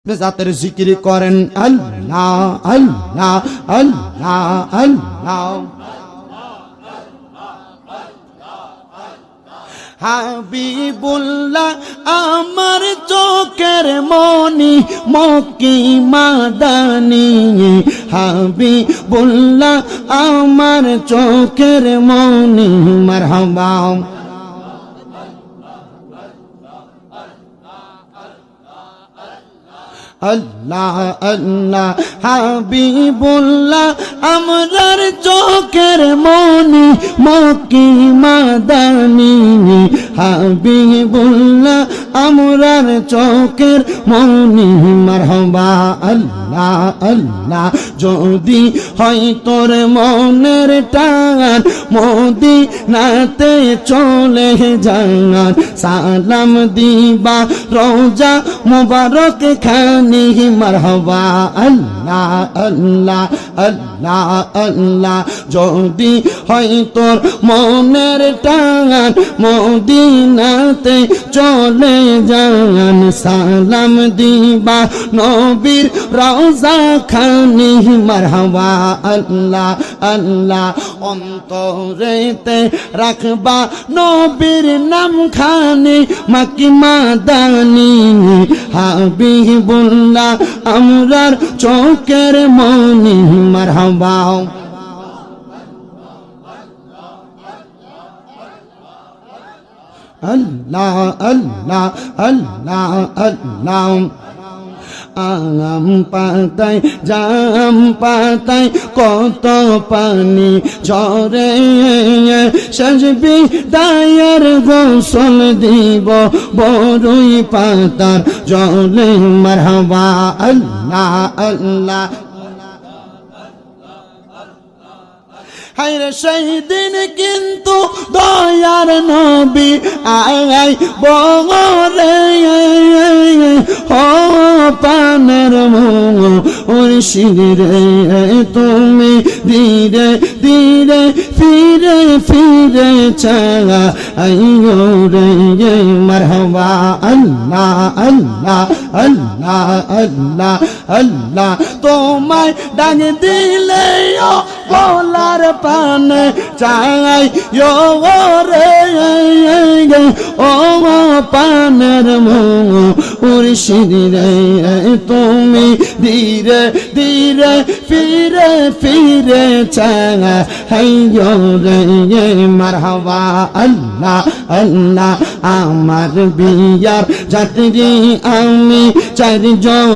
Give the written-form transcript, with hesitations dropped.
জাতের জিকির করেন আল্লাহ আল্লাহ আল্লাহ আল্লাহ হাবিবুল্লাহ আমার চোখের মনি মক্কি মাদানি হাবিবুল্লাহ আমার চোখের মনি মারহাবা আল্লাহ আল্লাহ হাবিবুল্লাহ আমরার চোখের মনি মক্কি মাদানি হাবিবুল্লাহ আমরার চোখের মনি মারহাবা আল্লাহ আল্লাহ যদি হয় তোর মনের টান মদিনাতে চলে যান সালাম দিবা রোজা মুবারক খানি মারহাবা আল্লাহ আল্লাহ আল্লাহ আল্লাহ যদি হয় তোর মনের টান মদিনাতে চলে যান সালাম দিবা নবীর রওজা খানি মারহাবা আল্লাহ আল্লাহ অন্তরেতে রাখবা নবীর নাম খানি মক্কি মাদানি হাবিবুল্লাহ আমরার চোখের মনি মারহাবা আল্লাহ আল্লাহ আল্লাহ আল্লাহ আম পাতায় জাম পাতায় কত পানি ঝরে সাজবি দায়ের গোসল দিব বড়ই পাতার জলে মারহাবা আল্লাহ আল্লাহ হায়রে সেই দিন কিন্তু দয়ার নবী আই বরে ও পানের মুর্শিদে তুমি ধীরে ধীরে ফিরে ফিরে চাওয়া আইয়ো রে মারহাবা আল্লাহ আল্লাহ আল্লাহ আল্লাহ আল্লাহ তোমায় ডাক দিলে বলার পানে চাই রে ও পানের মুর্শিদে তুমি ধীরে ধীরে ফিরে ফিরে চাই রে মারহাবা আল্লাহ আল্লাহ আমার বিয়ার যাত্রী আমি চারজন